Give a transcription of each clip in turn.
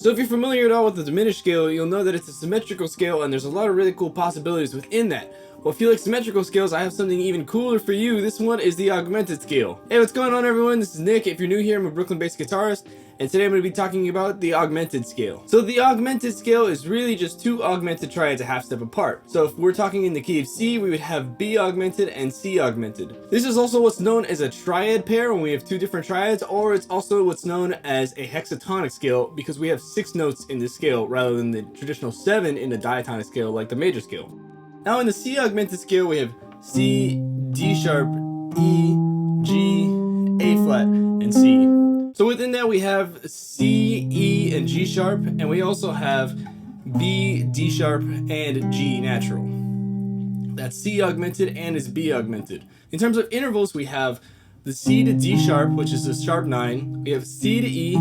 So if you're familiar at all with the diminished scale, you'll know that it's a symmetrical scale and there's a lot of really cool possibilities within that. Well, if you like symmetrical scales, I have something even cooler for you. This one is the augmented scale. Hey, what's going on everyone? This is Nick. If you're new here, I'm a Brooklyn-based guitarist, and today I'm going to be talking about the augmented scale. So the augmented scale is really just two augmented triads a half step apart. So if we're talking in the key of C, we would have B augmented and C augmented. This is also what's known as a triad pair when we have two different triads, or it's also what's known as a hexatonic scale because we have 6 notes in this scale rather than the traditional 7 in the diatonic scale like the major scale. Now in the C augmented scale we have C, D sharp, E, G, A flat, and C. So within that we have C, E, and G sharp, and we also have B, D sharp, and G natural. That's C augmented and is B augmented. In terms of intervals, we have the C to D sharp, which is a sharp 9. We have C to E,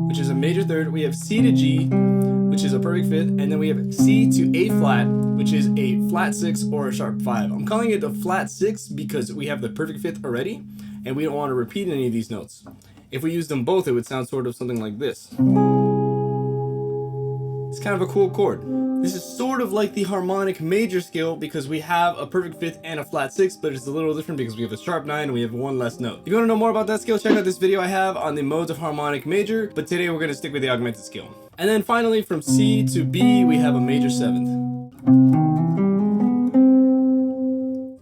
which is a major third. We have C to G, which is a perfect 5th, and then we have C to A flat, which is a flat 6 or a sharp 5. I'm calling it a flat 6 because we have the perfect 5th already, and we don't want to repeat any of these notes. If we use them both, it would sound sort of something like this. It's kind of a cool chord. This is sort of like the harmonic major scale because we have a perfect 5th and a flat 6, but it's a little different because we have a sharp 9 and we have one less note. If you want to know more about that scale, check out this video I have on the modes of harmonic major, but today we're going to stick with the augmented scale. And then finally, from C to B, we have a major 7th.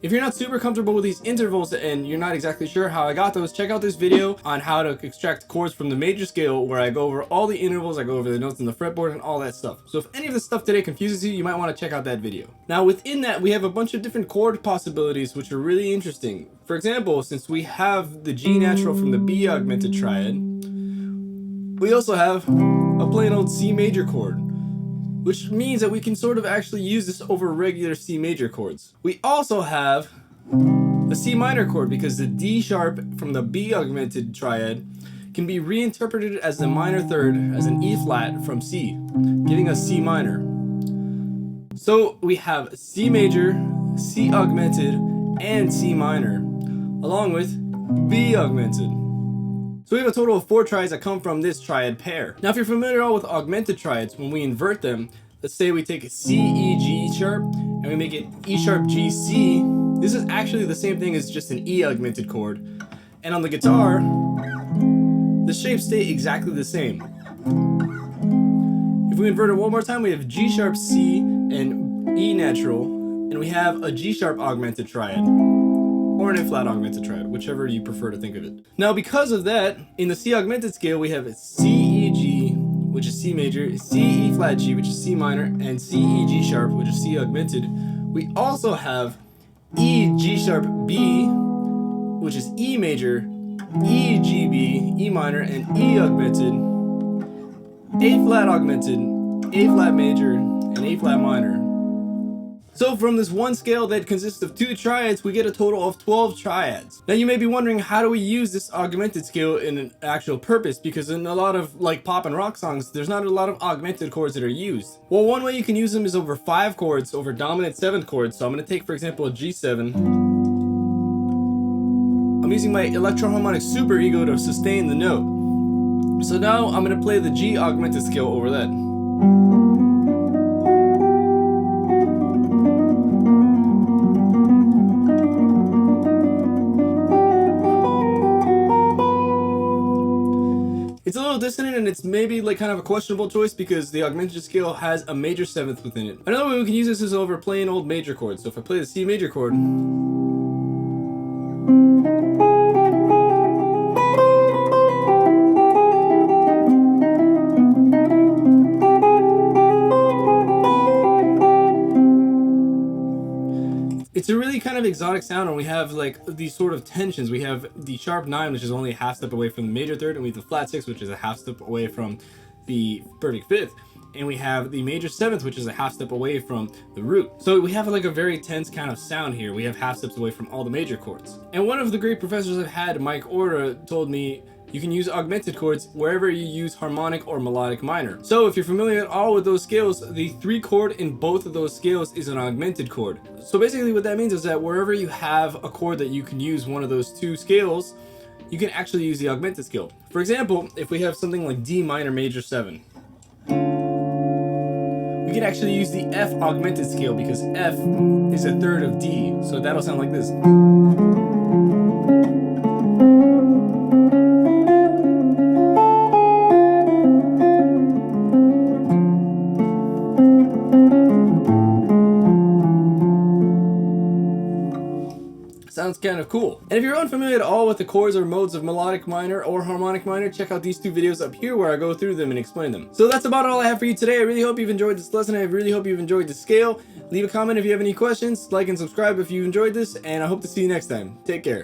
If you're not super comfortable with these intervals and you're not exactly sure how I got those, check out this video on how to extract chords from the major scale where I go over all the intervals, I go over the notes in the fretboard and all that stuff. So if any of this stuff today confuses you, you might want to check out that video. Now within that, we have a bunch of different chord possibilities which are really interesting. For example, since we have the G natural from the B augmented triad, we also have a plain old C major chord, which means that we can sort of actually use this over regular C major chords. We also have a C minor chord because the D sharp from the B augmented triad can be reinterpreted as the minor third as an E flat from C, giving us C minor. So we have C major, C augmented, and C minor, along with B augmented. So we have a total of 4 triads that come from this triad pair. Now if you're familiar at all with augmented triads, when we invert them, let's say we take a C, E, G sharp, and we make it E sharp, G, C. This is actually the same thing as just an E augmented chord. And on the guitar, the shapes stay exactly the same. If we invert it one more time, we have G sharp, C, and E natural, and we have a G sharp augmented triad. Or an A flat augmented triad, whichever you prefer to think of it. Now because of that, in the C augmented scale we have C, E, G, which is C major, C, E flat, G, which is C minor, and C, E, G sharp, which is C augmented. We also have E, G sharp, B, which is E major, E, G, B, E minor, and E augmented, A flat augmented, A flat major, and A flat minor. So from this one scale that consists of 2 triads, we get a total of 12 triads. Now you may be wondering, how do we use this augmented scale in an actual purpose? Because in a lot of like pop and rock songs, there's not a lot of augmented chords that are used. Well, one way you can use them is over 5 chords, over dominant 7th chords. So I'm going to take, for example, a G7. I'm using my electroharmonic superego to sustain the note. So now I'm going to play the G augmented scale over that. It's a little dissonant and it's maybe like kind of a questionable choice because the augmented scale has a major 7th within it. Another way we can use this is over plain old major chords. So if I play the C major chord, it's a really kind of exotic sound, and we have like these sort of tensions. We have the sharp 9, which is only a half step away from the major third, and we have the flat 6, which is a half step away from the perfect 5th, and we have the major 7th, which is a half step away from the root. So we have like a very tense kind of sound here. We have half steps away from all the major chords. And one of the great professors I've had, Mike Orta, told me you can use augmented chords wherever you use harmonic or melodic minor. So if you're familiar at all with those scales, the 3 chord in both of those scales is an augmented chord. So basically what that means is that wherever you have a chord that you can use one of those 2 scales, you can actually use the augmented scale. For example, if we have something like D minor major 7, We can actually use the F augmented scale because F is a third of D, so that'll sound like this. Sounds kind of cool. And if you're unfamiliar at all with the chords or modes of melodic minor or harmonic minor, check out these two videos up here where I go through them and explain them. So that's about all I have for you today. I really hope you've enjoyed this lesson. I really hope you've enjoyed the scale. Leave a comment if you have any questions, like and subscribe if you enjoyed this, and I hope to see you next time. Take care.